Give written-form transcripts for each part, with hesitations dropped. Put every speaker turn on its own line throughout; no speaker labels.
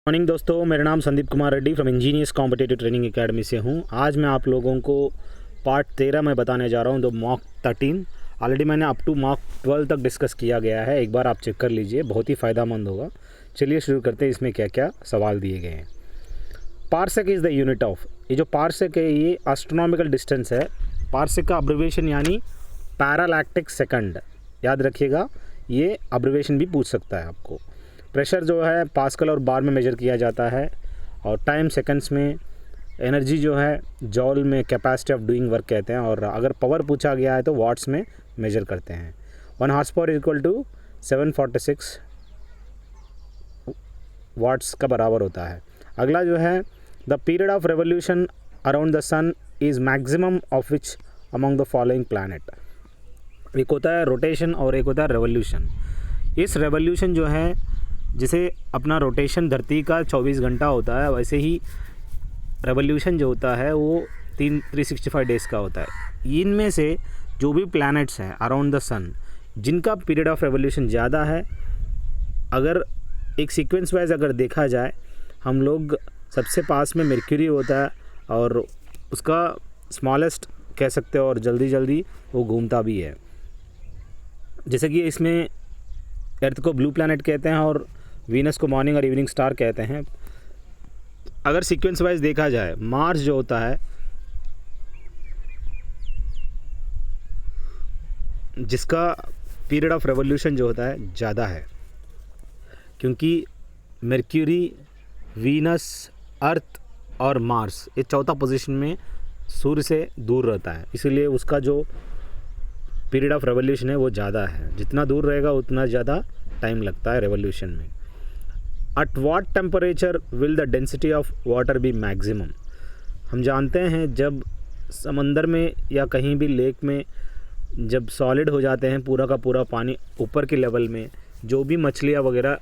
Morning दोस्तों, मेरा नाम Sandeep Kumar Reddy from engineers competitive training academy से हूँ। आज मैं आप लोगों को पार्ट 13 में बताने जा रहा हूँ। तो मॉक 13 ऑलरेडी मैंने अप टू मॉक 12 तक डिस्कस किया गया है। एक बार आप चेक कर लीजिए, बहुत ही फ़ायदेमंद होगा। चलिए शुरू करते हैं। इसमें क्या क्या सवाल दिए गए हैं। Parsec is the unit of, ये जो पार्सेक है ये एस्ट्रोनॉमिकल डिस्टेंस है। पार्सेक का अब्रिविएशन यानी पैरालैक्टिक सेकंड, याद रखिएगा, ये अब्रिविएशन भी पूछ सकता है आपको। प्रेशर जो है पास्कल और बार में मेजर किया जाता है, और टाइम सेकंड्स में। एनर्जी जो है जॉल में, कैपेसिटी ऑफ डूइंग वर्क कहते हैं। और अगर पावर पूछा गया है तो वाट्स में मेजर करते हैं। 1 horse power equal to 746 watts का बराबर होता है। अगला जो है the period of revolution around the sun is maximum of which among the following planet. एक होता है रोटेशन और एक होता है रेवोल्यूशन। इस रेवोल्यूशन जो है, जैसे अपना रोटेशन धरती का 24 घंटा होता है, वैसे ही रेवोल्यूशन जो होता है वो 365 डेज़ का होता है। इनमें से जो भी प्लैनेट्स हैं अराउंड द सन, जिनका पीरियड ऑफ रेवोल्यूशन ज़्यादा है, अगर एक सीक्वेंस वाइज अगर देखा जाए, हम लोग सबसे पास में मर्क्यूरी होता है और उसका स्मॉलेस्ट कह सकते हो, और जल्दी जल्दी वो घूमता भी है। जैसे कि इसमें अर्थ को ब्लू प्लैनेट कहते हैं और वीनस को मॉर्निंग और इवनिंग स्टार कहते हैं। अगर सीक्वेंस वाइज देखा जाए, मार्स जो होता है, जिसका पीरियड ऑफ रेवोल्यूशन जो होता है ज़्यादा है, क्योंकि मर्क्यूरी, वीनस, अर्थ और मार्स ये चौथा पोजीशन में सूर्य से दूर रहता है, इसीलिए उसका जो पीरियड ऑफ रेवोल्यूशन है वो ज़्यादा है। जितना दूर रहेगा उतना ज़्यादा टाइम लगता है रेवोल्यूशन में। At what temperature will the density of water be maximum. हम जानते हैं जब समंदर में या कहीं भी लेक में जब सॉलिड हो जाते हैं, पूरा का पूरा पानी ऊपर के लेवल में, जो भी मछलियाँ वगैरह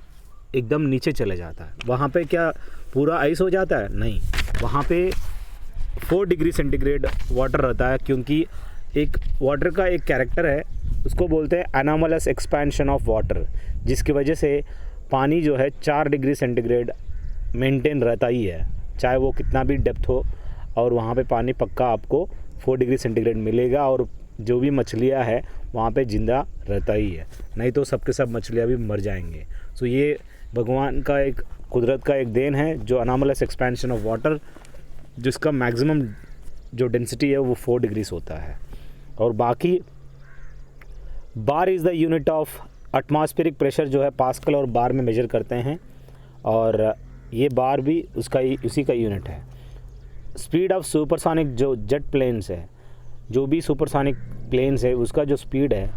एकदम नीचे चले जाता है, वहाँ पे क्या पूरा आइस हो जाता है? नहीं, वहाँ पे 4 डिग्री सेंटीग्रेड वाटर रहता है, क्योंकि एक वाटर का एक कैरेक्टर है, उसको बोलते हैं एनॉमलस एक्सपेंशन ऑफ वाटर, जिसकी वजह से पानी जो है 4 डिग्री सेंटीग्रेड मेंटेन रहता ही है, चाहे वो कितना भी डेप्थ हो, और वहाँ पे पानी पक्का आपको 4 डिग्री सेंटीग्रेड मिलेगा, और जो भी मछलियाँ है वहाँ पे ज़िंदा रहता ही है, नहीं तो सब के सब मछलियाँ भी मर जाएंगे। सो ये भगवान का एक, कुदरत का एक देन है, जो एनॉमलस एक्सपेंशन ऑफ वाटर, जिसका मैक्सिमम जो डेंसिटी है वो 4 डिग्रीज होता है। और बाकी bar is the unit of atmospheric pressure, जो है पास्कल और बार में मेजर करते हैं, और ये बार भी उसका ही उसी का यूनिट है। स्पीड ऑफ सुपरसोनिक जो जेट प्लेन्स है, जो भी सुपरसोनिक प्लेन्स है, उसका जो स्पीड है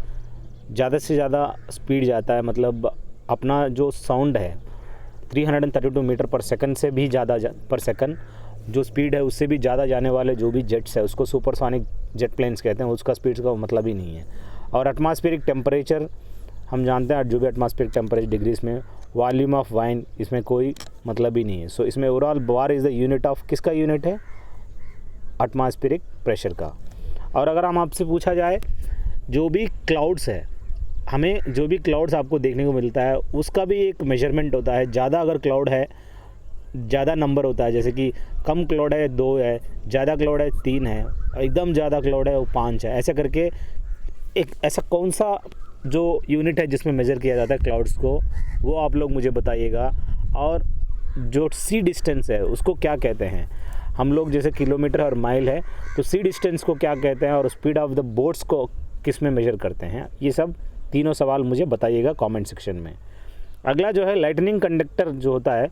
ज़्यादा से ज़्यादा स्पीड जाता है, मतलब अपना जो साउंड है 332 मीटर पर सेकंड से भी ज़्यादा पर सेकंड जो स्पीड है, उससे भी ज़्यादा जाने वाले जो भी जेट्स है उसको सुपरसोनिक जेट प्लेन्स कहते हैं। उसका स्पीड का मतलब ही नहीं है। और एटमॉस्फेरिक टेम्परेचर हम जानते हैं, जो भी एटमॉस्फेरिक टेम्परेचर डिग्रीज में, वॉल्यूम ऑफ वाइन, इसमें कोई मतलब ही नहीं है। सो इसमें overall bar is the unit of, किसका यूनिट है? एटमॉस्फेरिक प्रेशर का। और अगर हम आपसे पूछा जाए, जो भी क्लाउड्स है, हमें जो भी क्लाउड्स आपको देखने को मिलता है उसका भी एक मेजरमेंट होता है। ज़्यादा अगर क्लाउड है, ज़्यादा नंबर होता है, जैसे कि कम क्लाउड है 2 है, ज़्यादा क्लाउड है 3 है, एकदम ज़्यादा क्लाउड है वो 5 है। ऐसे करके एक ऐसा कौन सा जो यूनिट है जिसमें मेज़र किया जाता है क्लाउड्स को, वो आप लोग मुझे बताइएगा। और जो सी डिस्टेंस है उसको क्या कहते हैं? हम लोग जैसे किलोमीटर और माइल है, तो सी डिस्टेंस को क्या कहते हैं, और स्पीड ऑफ द बोट्स को किस में मेजर करते हैं? ये सब तीनों सवाल मुझे बताइएगा कमेंट सेक्शन में। अगला जो है लाइटनिंग कंडक्टर जो होता है,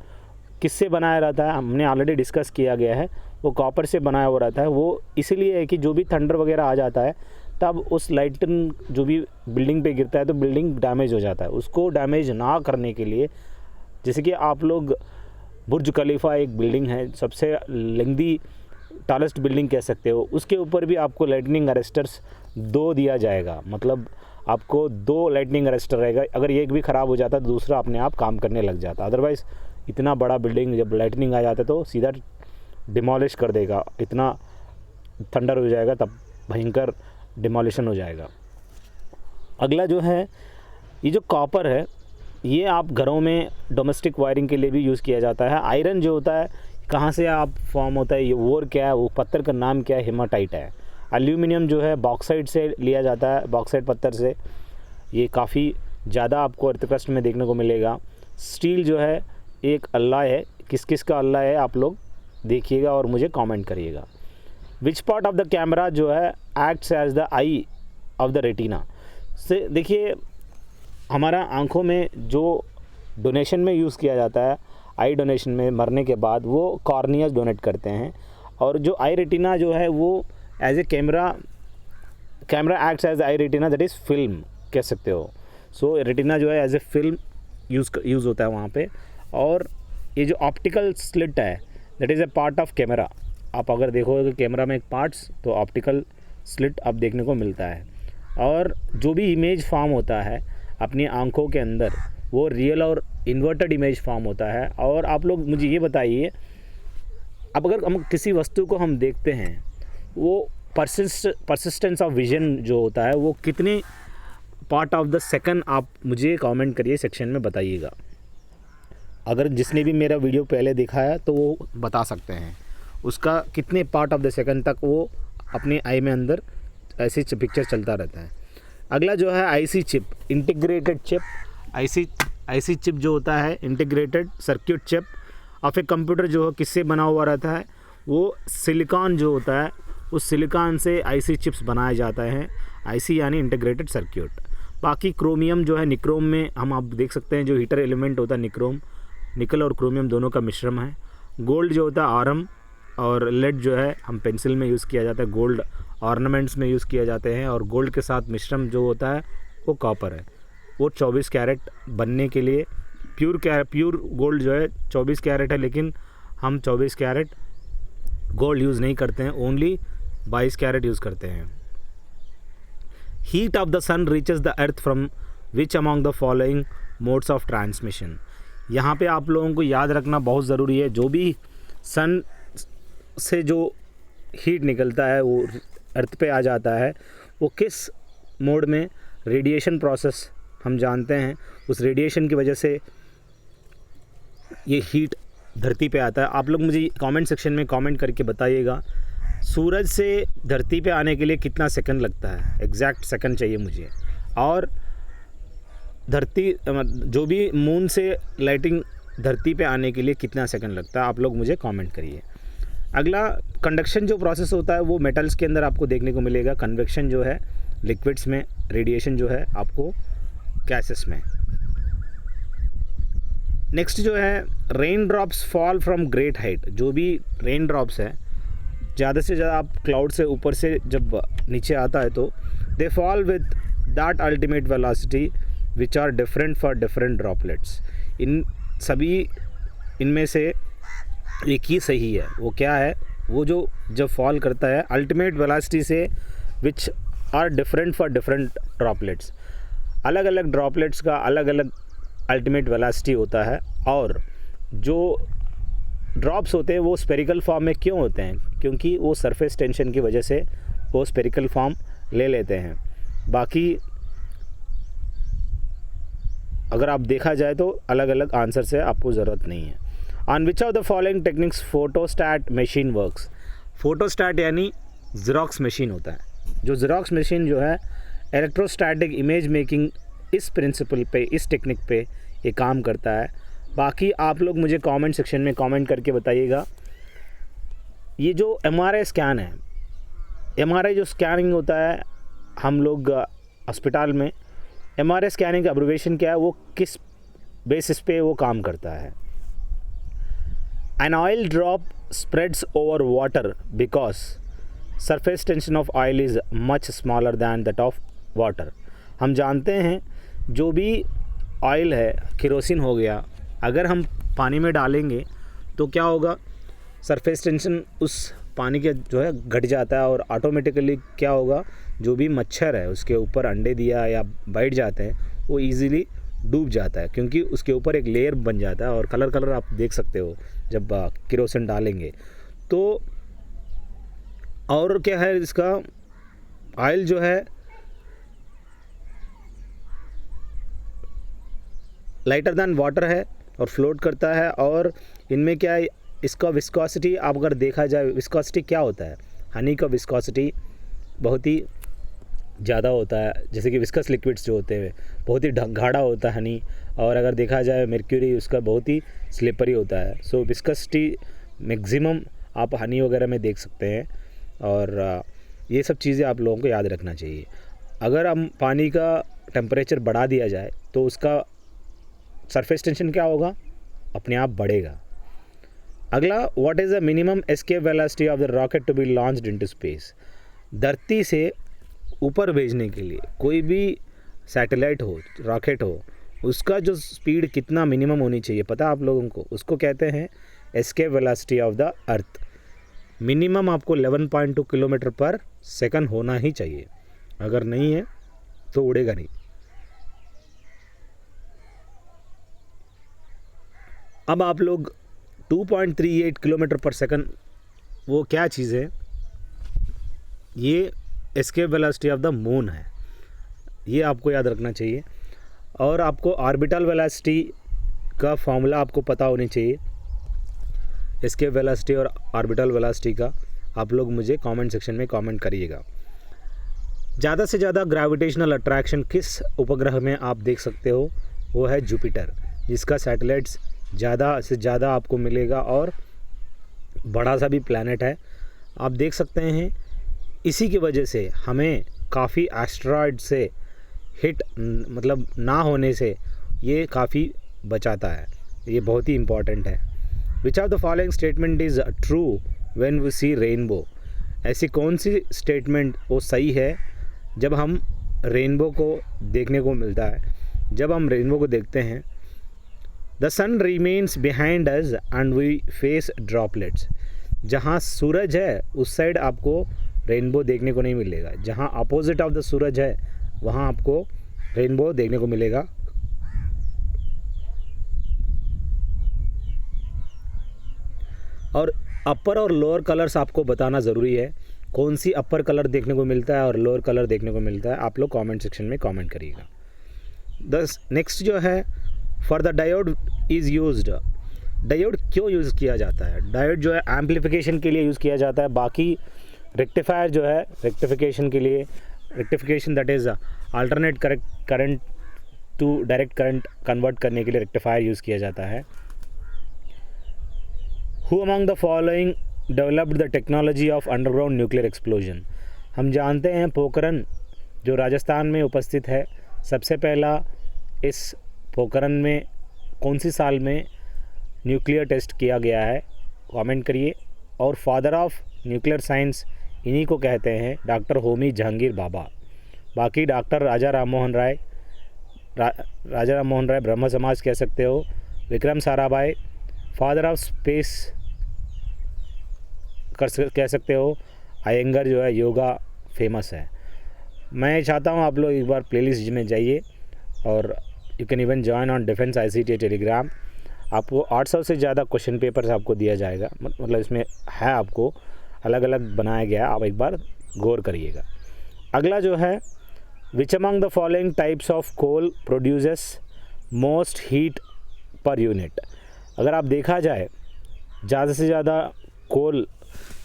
किससे बनाया रहता है? हमने ऑलरेडी डिस्कस किया गया है, वो कॉपर से बनाया हुआ रहता है। वो इसीलिए है कि जो भी थंडर वगैरह आ जाता है, तब उस लाइटन जो भी बिल्डिंग पे गिरता है तो बिल्डिंग डैमेज हो जाता है। उसको डैमेज ना करने के लिए, जैसे कि आप लोग बुर्ज खलीफा एक बिल्डिंग है, सबसे लेंदी टॉलेस्ट बिल्डिंग कह सकते हो, उसके ऊपर भी आपको लाइटनिंग अरेस्टर्स 2 दिया जाएगा। मतलब आपको 2 लाइटनिंग अरेस्टर रहेगा। अगर एक भी ख़राब हो जाता तो दूसरा अपने आप काम करने लग जाता। अदरवाइज़ इतना बड़ा बिल्डिंग जब लाइटनिंग आ जाता है तो सीधा डिमोलिश कर देगा, इतना थंडर हो जाएगा, तब भयंकर डिमोलिशन हो जाएगा। अगला जो है, ये जो कॉपर है, ये आप घरों में डोमेस्टिक वायरिंग के लिए भी यूज़ किया जाता है। आयरन जो होता है कहाँ से आप फॉर्म होता है, ये वोर क्या है, वो पत्थर का नाम क्या है, हेमाटाइट है। एल्यूमिनियम जो है बॉक्साइट से लिया जाता है, बॉक्साइट पत्थर से, ये काफ़ी ज़्यादा आपको अर्थ क्रस्ट में देखने को मिलेगा। स्टील जो है एक अल्लाह है, किस किस का अल्लाह है आप लोग देखिएगा और मुझे कमेंट करिएगा। Which part of the camera जो है acts as the eye of the retina से, देखिए हमारा आँखों में जो डोनेशन में यूज़ किया जाता है, आई डोनेशन में मरने के बाद वो कॉर्नियाज डोनेट करते हैं, और जो आई रेटिना जो है वो as a camera acts as eye retina, that is film कह सकते हो। सो रेटिना जो है एज ए फिल्म यूज़ होता है वहाँ पे। और ये जो ऑप्टिकल स्लिट है that is a part of camera. आप अगर देखोगे कैमरा में एक पार्ट्स, तो ऑप्टिकल स्लिट आप देखने को मिलता है। और जो भी इमेज फॉर्म होता है अपनी आंखों के अंदर, वो रियल और इन्वर्टेड इमेज फॉर्म होता है। और आप लोग मुझे ये बताइए, अब अगर हम किसी वस्तु को हम देखते हैं, वो परसिस्टेंस ऑफ विजन जो होता है वो कितने पार्ट ऑफ द सेकंड, आप मुझे कमेंट करिए सेक्शन में बताइएगा। अगर जिसने भी मेरा वीडियो पहले देखा है तो वो बता सकते हैं उसका कितने पार्ट ऑफ द सेकंड तक वो अपने आई में अंदर ऐसे पिक्चर चलता रहता है। अगला जो है IC chip, integrated chip. IC chip जो होता है integrated circuit chip off a computer, जो किससे बना हुआ रहता है, वो सिलिकॉन जो होता है उस सिलिकॉन से आईसी चिप्स बनाए जाते हैं। आईसी यानी इंटीग्रेटेड सर्किट। बाकी क्रोमियम जो है निक्रोम में हम आप देख सकते हैं, जो हीटर एलिमेंट होता है निक्रोम, निकल और क्रोमियम दोनों का मिश्रण है। गोल्ड जो होता है आरम, और लेड जो है हम पेंसिल में यूज़ किया जाता है, गोल्ड ऑर्नामेंट्स में यूज़ किया जाते हैं। और गोल्ड के साथ मिश्रण जो होता है वो कॉपर है। वो 24 कैरेट बनने के लिए प्योर गोल्ड जो है 24 कैरेट है, लेकिन हम 24 कैरेट गोल्ड यूज़ नहीं करते हैं, ओनली 22 कैरेट यूज़ करते हैं। Heat of the sun reaches the earth from which among the following modes of transmission. यहाँ पे आप लोगों को याद रखना बहुत ज़रूरी है, जो भी सन से जो हीट निकलता है वो अर्थ पे आ जाता है, वो किस मोड में, रेडिएशन प्रोसेस हम जानते हैं, उस रेडिएशन की वजह से ये हीट धरती पे आता है। आप लोग मुझे कमेंट सेक्शन में कमेंट करके बताइएगा, सूरज से धरती पे आने के लिए कितना सेकंड लगता है, एग्जैक्ट सेकंड चाहिए मुझे। और धरती जो भी मून से लाइटिंग धरती पे आने के लिए कितना सेकंड लगता है, आप लोग मुझे कमेंट करिए। अगला कंडक्शन जो प्रोसेस होता है वो मेटल्स के अंदर आपको देखने को मिलेगा। कन्वेक्शन जो है लिक्विड्स में, रेडिएशन जो है आपको गैसेस में। नेक्स्ट जो है rain drops fall from great height. जो भी रेन ड्रॉप्स है ज़्यादा से ज़्यादा आप क्लाउड से ऊपर से जब नीचे आता है तो they fall with that ultimate velocity which are different for different droplets. इन सभी इनमें से एक ही सही है। वो क्या है, वो जो जब फॉल करता है अल्टीमेट वेलोसिटी से which are different for different droplets. अलग अलग ड्रॉपलेट्स का अलग अलग अल्टीमेट वेलोसिटी होता है। और जो ड्रॉप्स होते हैं वो स्पेरिकल फॉर्म में क्यों होते हैं, क्योंकि वो सरफेस टेंशन की वजह से वो स्पेरिकल फॉर्म ले लेते हैं। बाकी अगर आप देखा जाए तो अलग अलग आंसर से आपको ज़रूरत नहीं है। On which of the following techniques photostat machine works. Photostat यानी ज़ेरॉक्स मशीन होता है। जो ज़ेरॉक्स मशीन जो है इलेक्ट्रोस्टैटिक इमेज मेकिंग, इस प्रिंसिपल पे, इस टेक्निक पे ये काम करता है। बाकी आप लोग मुझे कमेंट सेक्शन में कमेंट करके बताइएगा। ये जो एमआरआई स्कैन है, एमआरआई जो स्कैनिंग होता है हम लोग हॉस्पिटल में, एमआरआई स्कैनिंग का एब्रिविएशन क्या है, वो किस बेसिस पे वो काम करता है। An oil drop spreads over water because surface tension of oil is much smaller than that of water. हम जानते हैं जो भी ऑयल है, केरोसिन हो गया, अगर हम पानी में डालेंगे तो क्या होगा, सरफेस टेंशन उस पानी के जो है घट जाता है और ऑटोमेटिकली क्या होगा, जो भी मच्छर है उसके ऊपर अंडे दिया या बैठ जाते हैं वो इजीली डूब जाता है, क्योंकि उसके ऊपर एक लेयर बन जाता है। और कलर आप देख सकते हो जब केरोसिन डालेंगे तो। और क्या है, इसका ऑयल जो है लाइटर दैन वाटर है और फ्लोट करता है। और इनमें क्या है, इसका विस्कोसिटी आप अगर देखा जाए, विस्कोसिटी क्या होता है, हनी का विस्कोसिटी बहुत ही ज़्यादा होता है। जैसे कि विस्कस लिक्विड्स जो होते हैं बहुत ही गाढ़ा होता है हनी, और अगर देखा जाए मर्क्यूरी उसका बहुत ही स्लिपरी होता है। सो विस्कसिटी मैक्सिमम आप हनी वगैरह में देख सकते हैं। और ये सब चीज़ें आप लोगों को याद रखना चाहिए। अगर हम पानी का टेम्परेचर बढ़ा दिया जाए तो उसका सरफेस टेंशन क्या होगा, अपने आप बढ़ेगा। अगला, what is the minimum escape velocity of the rocket to be launched into space. धरती से ऊपर भेजने के लिए कोई भी सैटेलाइट हो, रॉकेट हो, उसका जो स्पीड कितना मिनिमम होनी चाहिए पता है आप लोगों को, उसको कहते हैं escape velocity of the earth. Minimum आपको 11.2 किलोमीटर पर सेकंड होना ही चाहिए, अगर नहीं है तो उड़ेगा नहीं। अब आप लोग 2.38 किलोमीटर पर सेकंड, वो क्या चीज़ है, ये escape velocity of the moon है, ये आपको याद रखना चाहिए। और आपको ऑर्बिटल वेलोसिटी का फॉर्मूला आपको पता होनी चाहिए। एस्केप वेलोसिटी और ऑर्बिटल वेलोसिटी का आप लोग मुझे कमेंट सेक्शन में कमेंट करिएगा। ज़्यादा से ज़्यादा ग्रेविटेशनल अट्रैक्शन किस उपग्रह में आप देख सकते हो, वो है जुपिटर, जिसका सैटेलाइट्स ज़्यादा से ज़्यादा आपको मिलेगा और बड़ा सा भी प्लैनेट है, आप देख सकते हैं। इसी की वजह से हमें काफ़ी एस्टेरॉयड से हिट मतलब ना होने से ये काफ़ी बचाता है, ये बहुत ही इम्पॉर्टेंट है। Which of the following statement is true when we see rainbow. ऐसी कौन सी स्टेटमेंट वो सही है जब हम रेनबो को देखने को मिलता है। जब हम रेनबो को देखते हैं, the sun remains behind us and we face droplets. जहाँ सूरज है उस साइड आपको रेनबो देखने को नहीं मिलेगा, जहाँ अपोजिट ऑफ द सूरज है वहाँ आपको रेनबो देखने को मिलेगा। और अपर और लोअर कलर्स आपको बताना ज़रूरी है, कौन सी अपर कलर देखने को मिलता है और लोअर कलर देखने को मिलता है, आप लोग कमेंट सेक्शन में कमेंट करिएगा। नेक्स्ट जो है, for the diode is used. Diode क्यों यूज़ किया जाता है? डायोड जो है एम्पलीफिकेशन के लिए यूज़ किया जाता है। बाकी रेक्टिफायर जो है रेक्टिफिकेशन के लिए, rectification that is alternate current to direct current convert करने के लिए रेक्टिफायर यूज़ किया जाता है। Who among the following developed the technology of underground nuclear explosion? हम जानते हैं पोखरण जो राजस्थान में उपस्थित है, सबसे पहला इस पोखरण में कौन सी साल में न्यूक्लियर टेस्ट किया गया है, कमेंट करिए। और फादर ऑफ न्यूक्लियर साइंस इन्हीं को कहते हैं डॉक्टर होमी जहांगीर बाबा। बाकी डॉक्टर राजा राम मोहन राय ब्रह्म समाज कह सकते हो। Vikram Sarabhai father of space कह सकते हो। अयंगर जो है योगा फेमस है। मैं चाहता हूँ आप लोग एक बार प्लेलिस्ट में जाइए और you can even join on defence ICT Telegram. आपको 800 से ज़्यादा क्वेश्चन पेपर्स आपको दिया जाएगा, मतलब इसमें है आपको अलग अलग बनाया गया है, आप एक बार गौर करिएगा। अगला जो है, which among the following types of coal produces most heat per unit. अगर आप देखा जाए ज़्यादा से ज़्यादा कोल,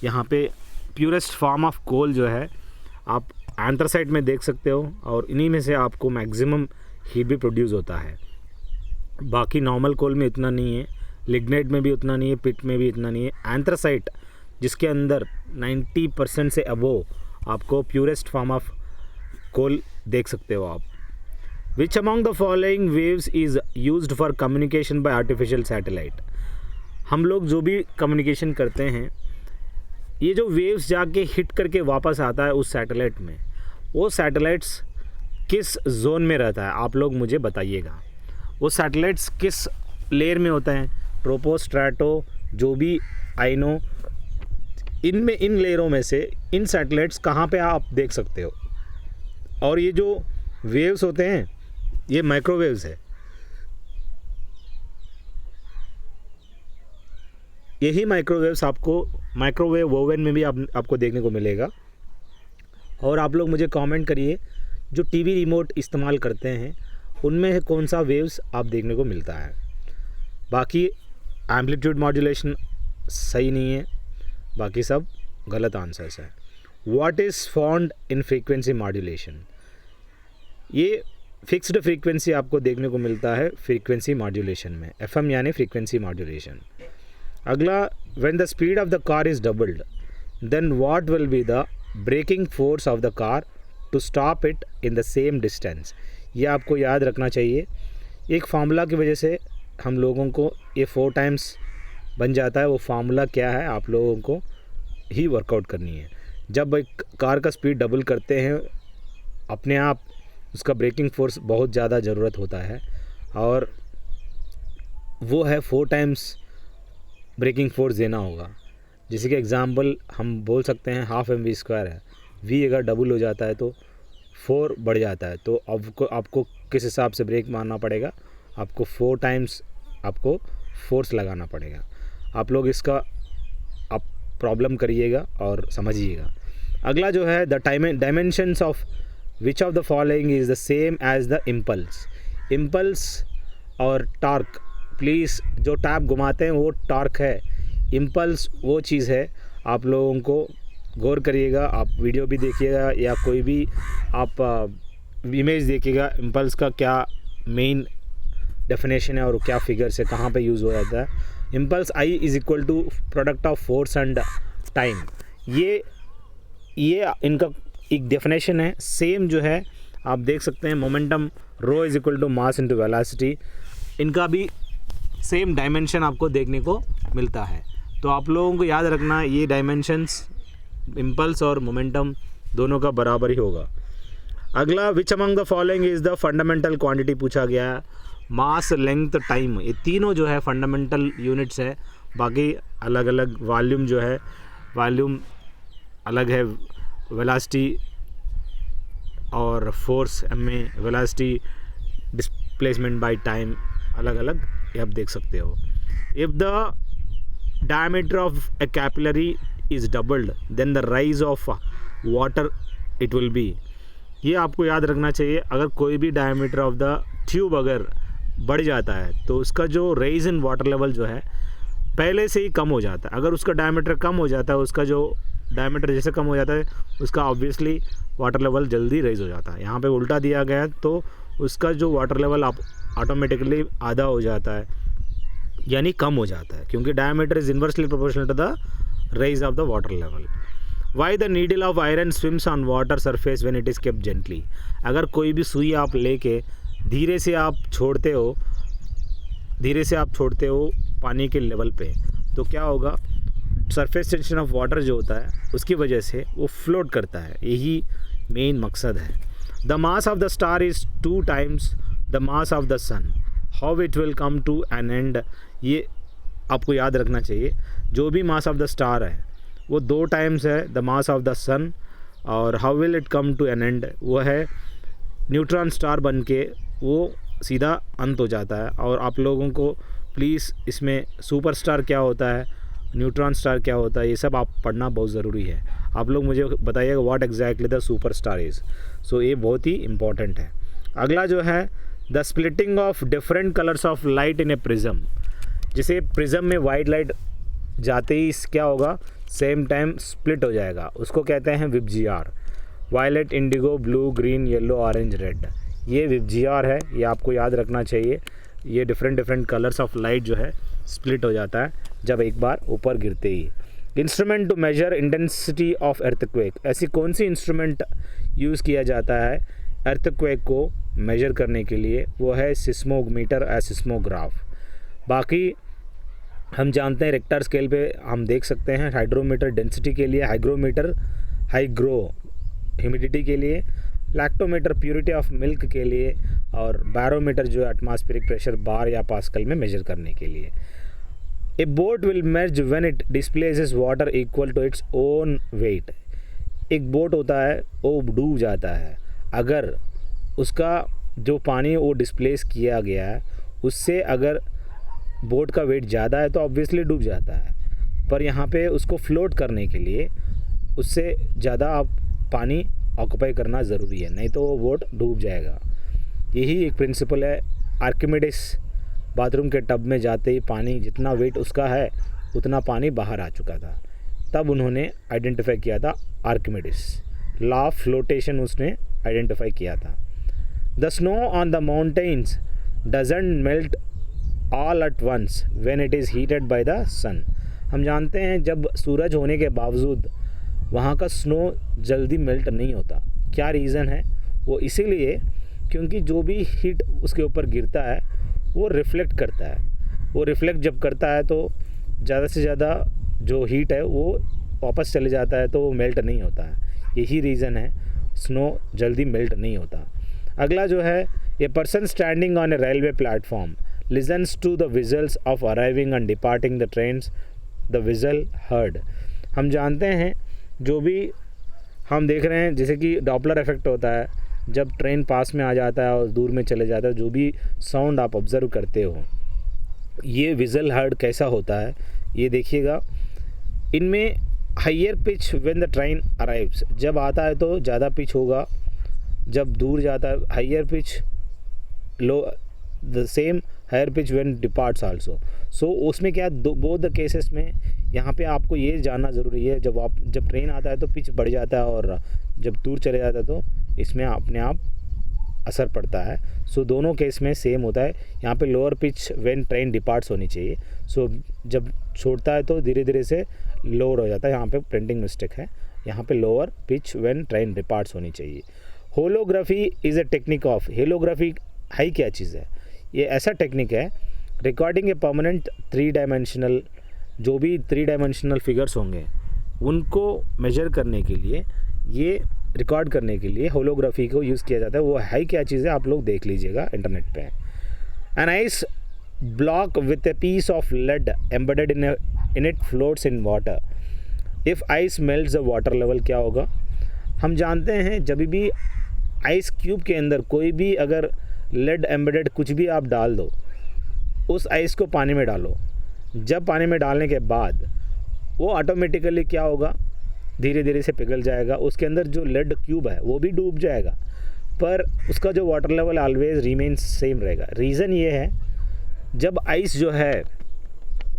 यहाँ पे प्यूरेस्ट फॉर्म ऑफ कोल जो है आप एंथ्रासाइट में देख सकते हो, और इन्हीं में से आपको मैक्सिमम हीट भी प्रोड्यूस होता है। बाकी नॉर्मल कोल में इतना नहीं है, लिग्नाइट में भी उतना नहीं है, पिट में भी इतना नहीं है। एंथ्रासाइट जिसके अंदर 90% से अबोव आपको प्यूरेस्ट फॉर्म ऑफ कोल देख सकते हो आप। विच among the following waves is used for communication bye artificial satellite. हम लोग जो भी कम्युनिकेशन करते हैं, ये जो वेव्स जाके हिट करके वापस आता है उस सैटेलाइट में, वो सैटेलाइट्स किस जोन में रहता है आप लोग मुझे बताइएगा। वो सैटेलाइट्स किस लेयर में होता है, ट्रोपो, स्ट्रैटो, जो भी आइनो, इनमें इन लेयरों में से इन सैटेलाइट्स कहाँ पे आप देख सकते हो। और ये जो वेव्स होते हैं ये माइक्रोवेव्स है। यही माइक्रोवेव्स आपको माइक्रोवेव ओवन में भी आपको देखने को मिलेगा। और आप लोग मुझे कमेंट करिए, जो टीवी रिमोट इस्तेमाल करते हैं उनमें कौन सा वेव्स आप देखने को मिलता है। बाकी एम्पलीट्यूड मॉड्यूलेशन सही नहीं है, बाकी सब गलत आंसर्स है। What is found in frequency modulation, ये फिक्स्ड फ्रीक्वेंसी आपको देखने को मिलता है फ्रीक्वेंसी मॉड्यूलेशन में, एफएम यानी फ्रीक्वेंसी मॉड्यूलेशन। अगला, when the speed of the car is doubled then what will be the braking force of the car to stop it in the same distance. ये आपको याद रखना चाहिए। एक फार्मूला की वजह से हम लोगों को ये 4 टाइम्स बन जाता है। वो फार्मूला क्या है आप लोगों को ही वर्कआउट करनी है। जब एक कार का स्पीड डबल करते हैं अपने आप उसका ब्रेकिंग फोर्स बहुत ज़्यादा ज़रूरत होता है, और वो है 4 टाइम्स ब्रेकिंग फोर्स देना होगा। जैसे कि एग्ज़ाम्पल हम बोल सकते हैं हाफ mv² है, v अगर डबल हो जाता है तो 4 बढ़ जाता है, तो आपको किस हिसाब से ब्रेक मारना पड़ेगा, आपको 4 टाइम्स आपको फोर्स लगाना पड़ेगा। आप लोग इसका आप प्रॉब्लम करिएगा और समझिएगा। अगला जो है the dimensions of which of the following is the same as the impulse. Impulse और टॉर्क, प्लीज़ जो टैप घुमाते हैं वो टॉर्क है, इम्पल्स वो चीज़ है। आप लोगों को गौर करिएगा, आप वीडियो भी देखिएगा या कोई भी आप इमेज देखिएगा, इम्पल्स का क्या मेन डेफिनेशन है और क्या फिगर से कहाँ पे यूज़ हो जाता है। Impulse I is equal to product of force and time, ये इनका एक डेफिनेशन है। सेम जो है आप देख सकते हैं momentum rho is equal to mass into velocity, इनका भी सेम डायमेंशन आपको देखने को मिलता है। तो आप लोगों को याद रखना ये डायमेंशंस इम्पल्स और मोमेंटम दोनों का बराबर ही होगा। अगला, विच among the following is the fundamental quantity पूछा गया है। मास, लेंथ, टाइम, ये तीनों जो है फंडामेंटल यूनिट्स है। बाकी अलग अलग वॉल्यूम जो है, वॉल्यूम अलग है, वेलोसिटी और फोर्स में वेलोसिटी, डिस्प्लेसमेंट बाय टाइम अलग अलग ये आप देख सकते हो। If the diameter of a capillary is doubled then the rise of water it will be. ये आपको याद रखना चाहिए। अगर कोई भी डायमीटर ऑफ द ट्यूब अगर बढ़ जाता है तो उसका जो रेज इन वाटर लेवल जो है पहले से ही कम हो जाता है। अगर उसका डायमीटर कम हो जाता है, उसका जो डायमीटर जैसे कम हो जाता है उसका ऑब्वियसली वाटर लेवल जल्दी रेज हो जाता है। यहाँ पे उल्टा दिया गया है तो उसका जो वाटर लेवल आप ऑटोमेटिकली आधा हो जाता है, यानी कम हो जाता है, क्योंकि diameter is inversely proportional to the raise of the water level. Why the needle of iron swims on water surface when it is kept gently. अगर कोई भी सुई आप लेके धीरे से आप छोड़ते हो पानी के लेवल पे, तो क्या होगा, सरफेस टेंशन ऑफ वाटर जो होता है उसकी वजह से वो फ्लोट करता है। यही मेन मकसद है। The mass of the star is 2 times the mass of the sun, how it will come to an end. ये आपको याद रखना चाहिए। जो भी मास ऑफ द स्टार है वो 2 टाइम्स है the mass of the sun, और how will it come to an end, वो है न्यूट्रॉन स्टार बन के वो सीधा अंत हो जाता है। और आप लोगों को प्लीज़ इसमें सुपर स्टार क्या होता है, न्यूट्रॉन स्टार क्या होता है, ये सब आप पढ़ना बहुत ज़रूरी है। आप लोग मुझे बताइएगा what exactly the super star is. So ये बहुत ही इम्पॉर्टेंट है। अगला जो है the splitting of different colours of light in a prism. जैसे प्रिज्म में वाइट लाइट जाते ही क्या होगा, सेम टाइम स्प्लिट हो जाएगा, उसको कहते हैं VIBGYOR. Violet, indigo, blue, green, yellow, orange, red, ये विबजीआर है। ये आपको याद रखना चाहिए। ये डिफरेंट कलर्स ऑफ लाइट जो है स्प्लिट हो जाता है जब एक बार ऊपर गिरते ही। Instrument to measure intensity of earthquake. ऐसी कौन सी इंस्ट्रूमेंट यूज़ किया जाता है अर्थक्वेक को मेजर करने के लिए, वो है सिस्मोमीटर या सिस्मोग्राफ। बाकी हम जानते हैं रिक्टर स्केल पे हम देख सकते हैं हाइड्रोमीटर डेंसिटी के लिए, हाइग्रोमीटर हाइग्रो ह्यूमिडिटी के लिए, लैक्टोमीटर प्योरिटी ऑफ मिल्क के लिए, और बैरोमीटर जो एटमॉस्फेरिक प्रेशर बार या पास्कल में मेजर करने के लिए। A boat will merge when it displaces water equal to its own weight. एक बोट होता है वो डूब जाता है अगर उसका जो पानी वो डिस्प्लेस किया गया है उससे अगर बोट का वेट ज़्यादा है तो ऑब्वियसली डूब जाता है। पर यहाँ पे उसको फ्लोट करने के लिए उससे ज़्यादा आप पानी ऑक्यूपाई करना ज़रूरी है, नहीं तो वो बोट डूब जाएगा। यही एक प्रिंसिपल है। आर्किमिडीज बाथरूम के टब में जाते ही पानी जितना वेट उसका है उतना पानी बाहर आ चुका था, तब उन्होंने आइडेंटिफाई किया था आर्किमिडीज। लॉ ऑफ फ्लोटेशन उसने आइडेंटिफाई किया था। The snow on the mountains doesn't melt all at once when it is heated by the sun. हम जानते हैं जब सूरज होने के बावजूद वहाँ का स्नो जल्दी मेल्ट नहीं होता। क्या रीज़न है? वो इसीलिए क्योंकि जो भी हीट उसके ऊपर गिरता है वो रिफ्लेक्ट करता है। वो रिफ्लेक्ट जब करता है तो ज़्यादा से ज़्यादा जो हीट है वो वापस चले जाता है, तो वो मेल्ट नहीं होता है। यही रीज़न है स्नो जल्दी मेल्ट नहीं होता। अगला जो है, a person standing on a railway platform listens to the whistles of arriving and departing the trains, the whistle heard. हम जानते हैं जो भी हम देख रहे हैं जैसे कि डॉपलर इफेक्ट होता है, जब ट्रेन पास में आ जाता है और दूर में चले जाता है, जो भी साउंड आप ऑब्ज़र्व करते हो, ये विजल हर्ड कैसा होता है ये देखिएगा। इनमें higher pitch when the train arrives, जब आता है तो ज़्यादा पिच होगा, जब दूर जाता है higher pitch, low the same higher pitch when departs also. So उसमें क्या बोथ द केसेस में यहाँ पे आपको ये जानना ज़रूरी है, जब ट्रेन आता है तो पिच बढ़ जाता है और जब दूर चले जाता है तो इसमें अपने आप असर पड़ता है। सो दोनों केस में सेम होता है। यहाँ पे lower pitch when train departs होनी चाहिए। सो जब छोड़ता है तो धीरे धीरे से लोअर हो जाता है, यहाँ पे प्रिंटिंग मिस्टेक है, यहाँ पे lower pitch when train departs होनी चाहिए। Holography is a technique of, holography है क्या चीज़ है? ये ऐसा टेक्निक है रिकॉर्डिंग ए परमानेंट 3 डायमेंशनल, जो भी 3 डायमेंशनल फिगर्स होंगे उनको मेजर करने के लिए, ये रिकॉर्ड करने के लिए होलोग्राफी को यूज़ किया जाता है। वो है क्या चीज़ है आप लोग देख लीजिएगा इंटरनेट पे। An ice block with a piece of lead embedded in it floats in water. If ice melts the water level, क्या होगा? हम जानते हैं जब भी आइस क्यूब के अंदर कोई भी अगर लेड एम्बेडेड कुछ भी आप डाल दो, उस आइस को पानी में डालो, जब पानी में डालने के बाद वो ऑटोमेटिकली क्या होगा, धीरे धीरे से पिघल जाएगा। उसके अंदर जो लेड क्यूब है वो भी डूब जाएगा, पर उसका जो water level always remains same रहेगा। रीज़न ये है, जब आइस जो है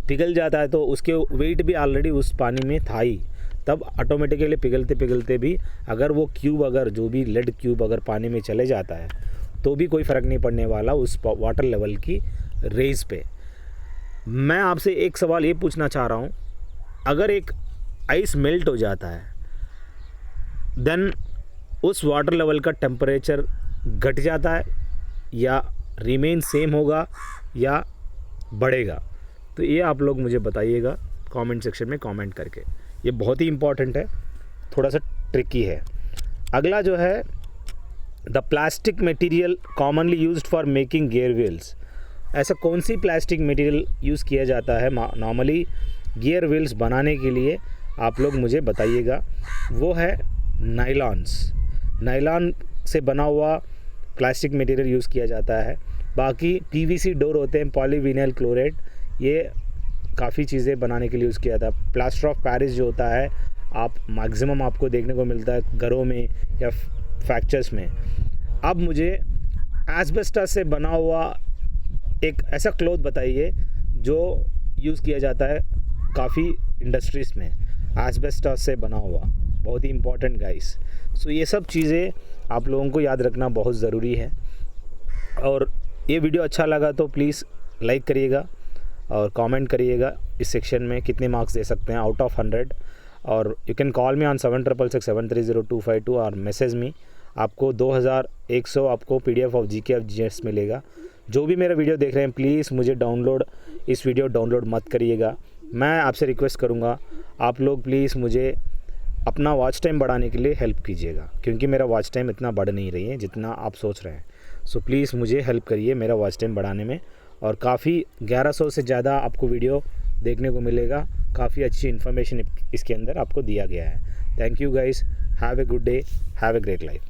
पिघल जाता है तो उसके वेट भी ऑलरेडी उस पानी में था ही, तब ऑटोमेटिकली पिघलते पिघलते भी अगर वो क्यूब, अगर जो भी लेड क्यूब अगर पानी में चले जाता है तो भी कोई फ़र्क नहीं पड़ने वाला उस वाटर लेवल की रेज पे। मैं आपसे एक सवाल ये पूछना चाह रहा हूँ, अगर एक आइस मेल्ट हो जाता है देन उस वाटर लेवल का टेम्परेचर घट जाता है या रिमेन सेम होगा या बढ़ेगा? तो ये आप लोग मुझे बताइएगा कमेंट सेक्शन में कमेंट करके। ये बहुत ही इम्पॉर्टेंट है, थोड़ा सा ट्रिकी है। अगला जो है, the plastic material commonly used for making gear wheels. ऐसा कौन सी प्लास्टिक मटेरियल यूज़ किया जाता है नॉर्मली गियर व्हील्स बनाने के लिए? आप लोग मुझे बताइएगा। वो है नाइलॉन्स। नाइलॉन से बना हुआ प्लास्टिक मटेरियल यूज़ किया जाता है। बाकी पीवीसी डोर होते हैं, पॉलीविनाइल क्लोराइड, ये काफ़ी चीज़ें बनाने के लिए यूज़ किया जाता है। प्लास्टर ऑफ पेरिस जो होता है आप मैक्सिमम आपको देखने को मिलता है घरों में या फैक्चर्स में। अब मुझे एस्बेस्टस से बना हुआ एक ऐसा क्लॉथ बताइए जो यूज़ किया जाता है काफ़ी इंडस्ट्रीज़ में, एस्बेस्टस से बना हुआ, बहुत ही इम्पॉर्टेंट गाइस। सो ये सब चीज़ें आप लोगों को याद रखना बहुत ज़रूरी है। और ये वीडियो अच्छा लगा तो प्लीज़ लाइक करिएगा और कमेंट करिएगा इस सेक्शन में कितने मार्क्स दे सकते हैं आउट ऑफ 100। और you can call me on 7666730252 और मैसेज मी। आपको 2100 आपको PDF of GK of GS मिलेगा। जो भी मेरा वीडियो देख रहे हैं प्लीज़ मुझे इस वीडियो डाउनलोड मत करिएगा। मैं आपसे रिक्वेस्ट करूँगा आप लोग प्लीज़ मुझे अपना वॉच टाइम बढ़ाने के लिए हेल्प कीजिएगा, क्योंकि मेरा वॉच टाइम इतना बढ़ नहीं रही है जितना आप सोच रहे हैं। सो प्लीज़ मुझे हेल्प करिए मेरा वॉच टाइम बढ़ाने में। और काफ़ी 1100 से ज़्यादा आपको वीडियो देखने को मिलेगा, काफ़ी अच्छी इन्फॉर्मेशन इसके अंदर आपको दिया गया है। Thank you guys, have a good day, have a great life.